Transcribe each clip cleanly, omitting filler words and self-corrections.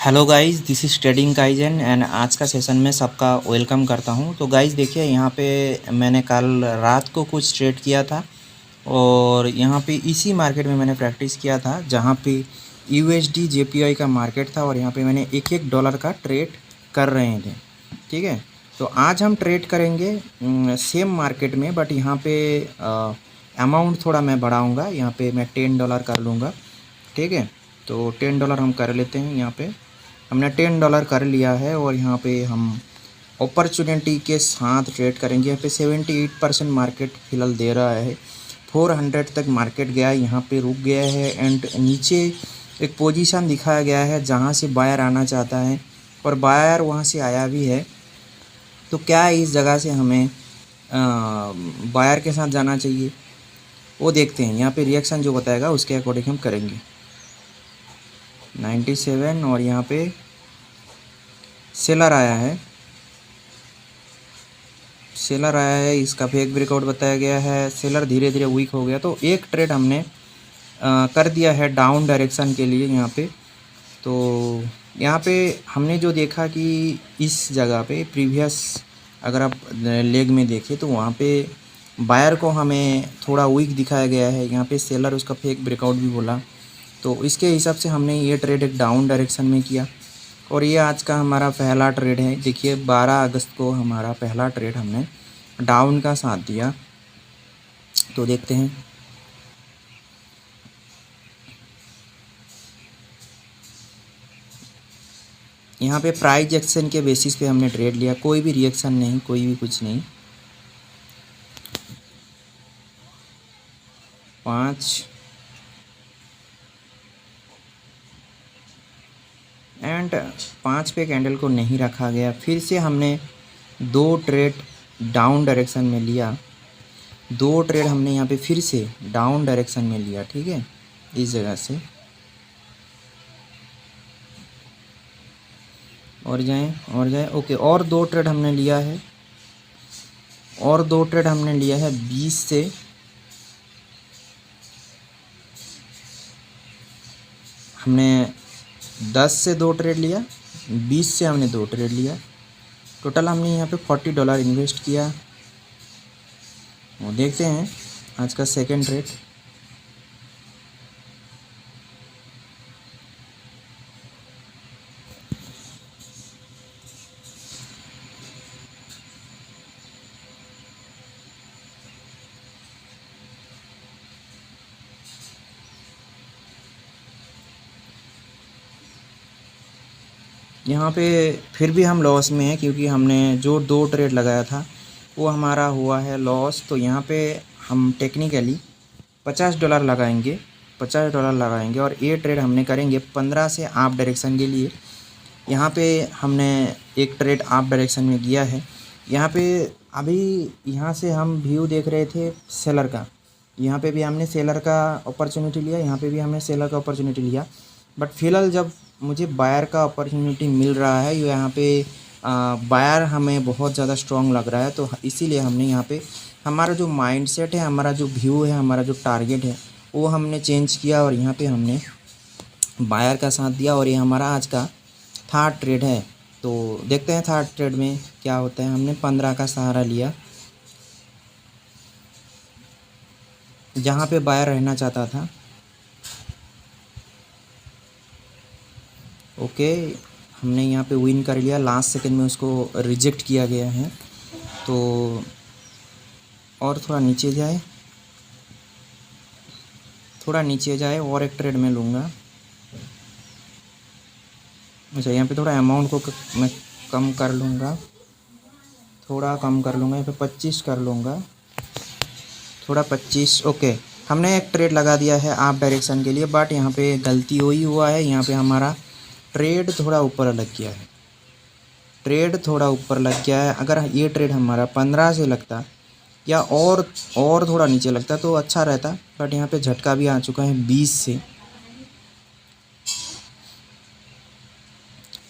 Hello guys, this is trading kaizen and आज का session में सबका वेलकम करता हूं। तो गाइस देखिए, यहाँ पे मैंने कल रात को कुछ ट्रेड किया था और यहाँ पे इसी मार्केट में मैंने प्रैक्टिस किया था जहाँ पे यूएसडी जेपीआई का मार्केट था और यहाँ पे मैंने एक एक डॉलर का ट्रेड कर रहे थे। ठीक है, तो आज हम ट्रेड करेंगे सेम मार्केट में, बट यहाँ पे अमाउंट थोड़ा मैं बढ़ाऊँगा। यहाँ पे मैं $10 कर लूँगा। ठीक है, तो $10 हम कर लेते हैं। यहाँ पे हमने $10 कर लिया है और यहाँ पे हम अपॉर्चुनिटी के साथ ट्रेड करेंगे। यहाँ पे 78% मार्केट फिलहाल दे रहा है। 400 तक मार्केट गया, यहाँ पे रुक गया है एंड नीचे एक पोजीशन दिखाया गया है जहाँ से बायर आना चाहता है और बायर वहाँ से आया भी है। तो क्या इस जगह से हमें बायर के साथ जाना चाहिए, वो देखते हैं। यहाँ पे रिएक्शन जो बताएगा उसके अकॉर्डिंग हम करेंगे। 97 और यहाँ पे सेलर आया है, इसका फेक ब्रेकआउट बताया गया है। सेलर धीरे धीरे वीक हो गया, तो एक ट्रेड हमने कर दिया है डाउन डायरेक्शन के लिए यहाँ पे। तो यहाँ पे हमने जो देखा कि इस जगह पे प्रीवियस अगर आप लेग में देखें तो वहाँ पे बायर को हमें थोड़ा वीक दिखाया गया है। यहाँ पे सेलर उसका फेक ब्रेकआउट भी बोला, तो इसके हिसाब से हमने ये ट्रेड एक डाउन डायरेक्शन में किया और ये आज का हमारा पहला ट्रेड है। देखिए 12 अगस्त को हमारा पहला ट्रेड हमने डाउन का साथ दिया। तो देखते हैं, यहाँ पे प्राइस एक्शन के बेसिस पे हमने ट्रेड लिया। कोई भी रिएक्शन नहीं, कोई भी कुछ नहीं। 5 एंड 5 पे कैंडल को नहीं रखा गया। फिर से हमने 2 ट्रेड डाउन डायरेक्शन में लिया। 2 ट्रेड हमने यहाँ पे फिर से डाउन डायरेक्शन में लिया। ठीक है, इस जगह से और जाए ओके। और 2 ट्रेड हमने लिया है, और 2 ट्रेड हमने लिया है 20 से। हमने 10 से 2 ट्रेड लिया, 20 से हमने 2 ट्रेड लिया। टोटल हमने यहाँ पे $40 इन्वेस्ट किया। वो देखते हैं आज का सेकंड ट्रेड। यहाँ पे फिर भी हम लॉस में हैं क्योंकि हमने जो 2 ट्रेड लगाया था वो हमारा हुआ है लॉस। तो यहाँ पे हम टेक्निकली $50 लगाएंगे, $50 लगाएंगे और ये ट्रेड हमने करेंगे 15 से आप डायरेक्शन के लिए। यहाँ पे हमने एक ट्रेड आप डायरेक्शन में किया है। यहाँ पे अभी यहाँ से हम व्यू देख रहे थे सेलर का, यहाँ पे भी हमने सेलर का अपॉर्चुनिटी लिया, यहाँ पे भी हमने सेलर का अपॉर्चुनिटी लिया। बट फिलहाल जब मुझे बायर का अपॉर्चुनिटी मिल रहा है, यहाँ पे बायर हमें बहुत ज़्यादा स्ट्रॉन्ग लग रहा है, तो इसीलिए हमने यहाँ पे हमारा जो माइंडसेट है, हमारा जो व्यू है, हमारा जो टारगेट है वो हमने चेंज किया और यहाँ पे हमने बायर का साथ दिया। और ये हमारा आज का थर्ड ट्रेड है। तो देखते हैं थर्ड ट्रेड में क्या होता है। हमने 15 का सहारा लिया जहाँ पे बायर रहना चाहता था। ओके, हमने यहाँ पे विन कर लिया। लास्ट सेकंड में उसको रिजेक्ट किया गया है। तो और थोड़ा नीचे जाए, और एक ट्रेड में लूँगा। अच्छा, यहाँ पे थोड़ा अमाउंट को मैं कम कर लूँगा, यहाँ पे 25 कर लूँगा, थोड़ा 25। ओके, हमने एक ट्रेड लगा दिया है आप डायरेक्शन के लिए, बट यहाँ पे गलती वही हुआ है। यहाँ पे हमारा ट्रेड थोड़ा ऊपर लग गया है। अगर ये ट्रेड हमारा 15 से लगता या और थोड़ा नीचे लगता तो अच्छा रहता, बट यहाँ पे झटका भी आ चुका है 20 से।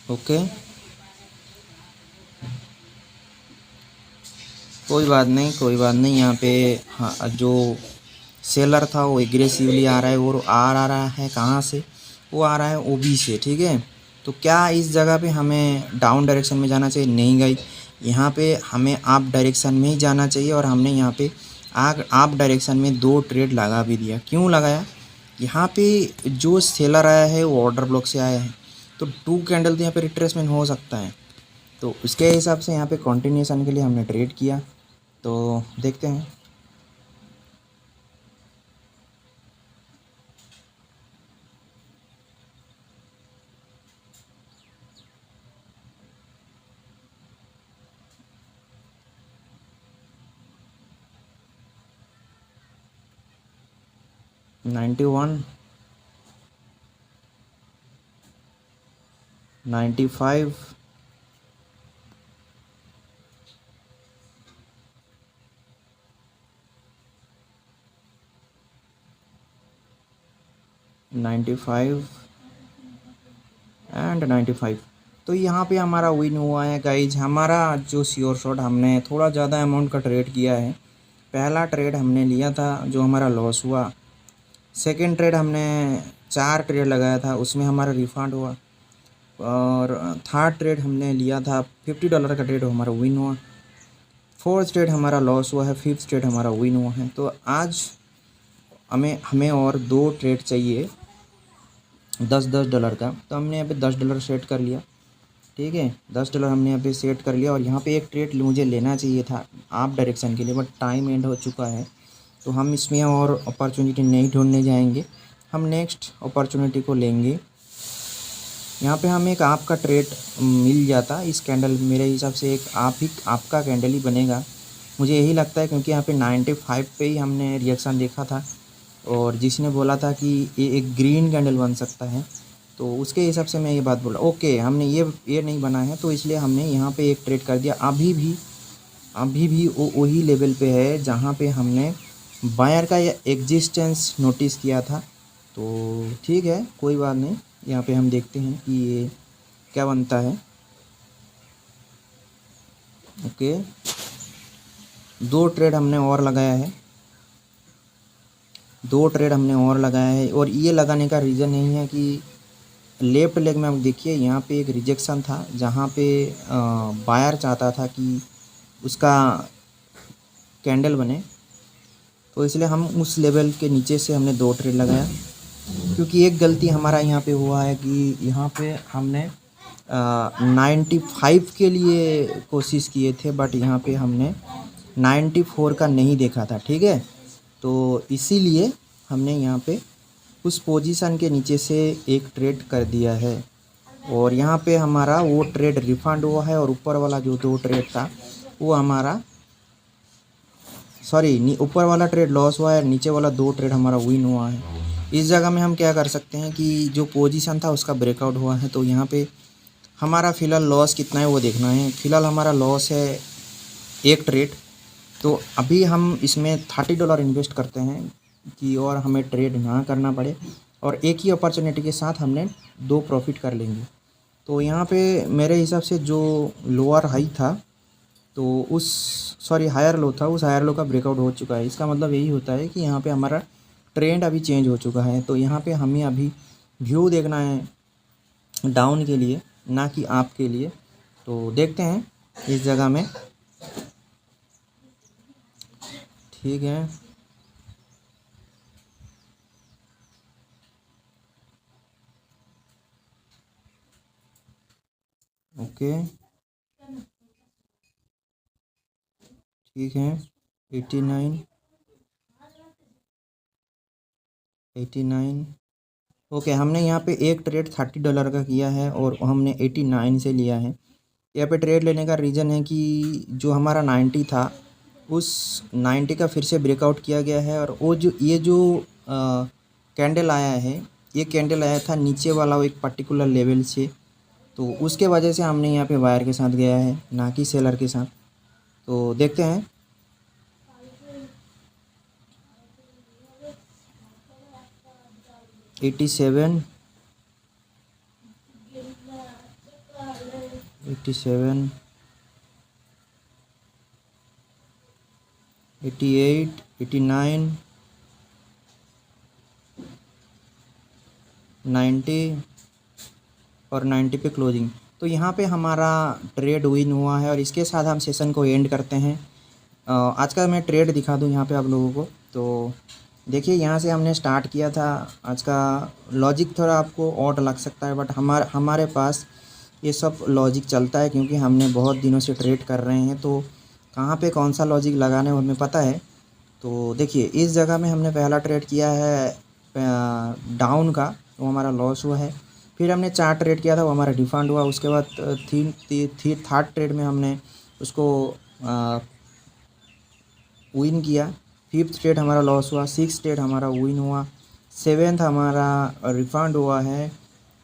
ओके, कोई बात नहीं। यहाँ पे हाँ, जो सेलर था वो एग्रेसिवली आ रहा है, और आ रहा है कहाँ से, वो आ रहा है ओबी से। ठीक है, तो क्या इस जगह पे हमें डाउन डायरेक्शन में जाना चाहिए? नहीं गाइस, यहाँ पे हमें अप डायरेक्शन में ही जाना चाहिए। और हमने यहाँ पे अप डायरेक्शन में 2 ट्रेड लगा भी दिया। क्यों लगाया? यहाँ पे जो सेलर आया है वो ऑर्डर ब्लॉक से आया है, तो 2 कैंडल तो यहाँ पे रिट्रेसमेंट हो सकता है। तो उसके हिसाब से यहाँ पे कंटिन्यूएशन के लिए हमने ट्रेड किया। तो देखते हैं। Ninety one, 95, 95 and 95। तो यहाँ पे हमारा विन हुआ है गाइज। हमारा जो श्योर शॉट, हमने थोड़ा ज़्यादा अमाउंट का ट्रेड किया है। पहला ट्रेड हमने लिया था जो हमारा लॉस हुआ। सेकंड ट्रेड हमने 4 ट्रेड लगाया था, उसमें हमारा रिफंड हुआ। और थर्ड ट्रेड हमने लिया था $50 का ट्रेड, हमारा विन हुआ। फोर्थ ट्रेड हमारा लॉस हुआ है। फिफ्थ ट्रेड हमारा विन हुआ है। तो आज हमें और 2 ट्रेड चाहिए 10-10 डॉलर का। तो हमने यहाँ पे $10 सेट कर लिया। ठीक है, $10 हमने यहाँ पे सेट कर लिया। और यहाँ पे एक ट्रेड मुझे लेना चाहिए था आप डायरेक्शन के लिए, बट टाइम एंड हो चुका है। तो हम इसमें और अपॉर्चुनिटी नहीं ढूंढने जाएंगे, हम नेक्स्ट अपॉर्चुनिटी को लेंगे। यहाँ पे हमें एक आपका ट्रेड मिल जाता। इस कैंडल मेरे हिसाब से एक आपका कैंडल ही बनेगा, मुझे यही लगता है। क्योंकि यहाँ पे 95 पे ही हमने रिएक्शन देखा था, और जिसने बोला था कि ये एक ग्रीन कैंडल बन सकता है, तो उसके हिसाब से मैं ये बात बोला। ओके, हमने ये नहीं बना है, तो इसलिए हमने यहाँ पे एक ट्रेड कर दिया। अभी भी वो वही लेवल पे है जहाँ पे हमने बायर का एग्जिस्टेंस नोटिस किया था। तो ठीक है, कोई बात नहीं। यहाँ पे हम देखते हैं कि ये क्या बनता है। ओके, 2 ट्रेड हमने और लगाया है। 2 ट्रेड हमने और लगाया है। और ये लगाने का रीज़न नहीं है कि लेफ़्ट लेग में आप देखिए यहाँ पे एक रिजेक्शन था, जहाँ पे बायर चाहता था कि उसका कैंडल बने। तो इसलिए हम उस लेवल के नीचे से हमने 2 ट्रेड लगाया। क्योंकि एक गलती हमारा यहाँ पे हुआ है कि यहाँ पे हमने 95 के लिए कोशिश किए थे, बट यहाँ पे हमने 94 का नहीं देखा था। ठीक है, तो इसीलिए हमने यहाँ पे उस पोजीशन के नीचे से एक ट्रेड कर दिया है। और यहाँ पे हमारा वो ट्रेड रिफंड हुआ है। और ऊपर वाला जो 2 ट्रेड था वो हमारा, सॉरी, ऊपर वाला ट्रेड लॉस हुआ है, नीचे वाला 2 ट्रेड हमारा विन हुआ है। इस जगह में हम क्या कर सकते हैं कि जो पोजीशन था उसका ब्रेकआउट हुआ है। तो यहाँ पे हमारा फ़िलहाल लॉस कितना है वो देखना है। फ़िलहाल हमारा लॉस है एक ट्रेड। तो अभी हम इसमें $30 इन्वेस्ट करते हैं कि और हमें ट्रेड ना करना पड़े, और एक ही अपॉर्चुनिटी के साथ हमने 2 प्रॉफिट कर लेंगे। तो यहाँ पे मेरे हिसाब से जो लोअर हाई था, तो उस सॉरी हायर लो था, उस हायर लो का ब्रेकआउट हो चुका है। इसका मतलब यही होता है कि यहाँ पे हमारा ट्रेंड अभी चेंज हो चुका है। तो यहाँ पे हमें अभी व्यू देखना है डाउन के लिए, ना कि आप के लिए। तो देखते हैं इस जगह में। ठीक है, ओके, ठीक है। 89, 89। ओके, हमने यहाँ पे एक ट्रेड $30 का किया है और हमने 89 से लिया है। यहाँ पे ट्रेड लेने का रीज़न है कि जो हमारा 90 था, उस 90 का फिर से ब्रेकआउट किया गया है। और वो जो ये जो कैंडल आया है, ये कैंडल आया था नीचे वाला एक पर्टिकुलर लेवल से। तो उसके वजह से हमने यहाँ पे बायर के साथ गया है, ना कि सेलर के साथ। तो देखते हैं। एटी सेवन, 87, 88, 89, 90, और 90 पे क्लोजिंग। तो यहाँ पे हमारा ट्रेड विन हुआ है और इसके साथ हम सेशन को एंड करते हैं। आज का मैं ट्रेड दिखा दूँ यहाँ पे आप लोगों को। तो देखिए यहाँ से हमने स्टार्ट किया था। आज का लॉजिक थोड़ा आपको ऑड लग सकता है, बट हमारे पास ये सब लॉजिक चलता है क्योंकि हमने बहुत दिनों से ट्रेड कर रहे हैं। तो कहाँ पे कौन सा लॉजिक लगाना है हमें पता है। तो देखिए इस जगह में हमने पहला ट्रेड किया है डाउन का, वो हमारा लॉस हुआ है। फिर हमने 4 ट्रेड किया था, वो हमारा रिफंड हुआ। उसके बाद थर्ड ट्रेड में हमने उसको विन किया। 5th ट्रेड हमारा लॉस हुआ, 6th ट्रेड हमारा विन हुआ, 7th हमारा रिफंड हुआ है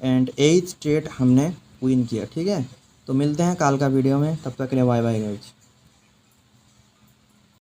एंड 8th ट्रेड हमने विन किया। ठीक है, तो मिलते हैं कल का वीडियो में, तब तक के लिए बाय बाय गाइस।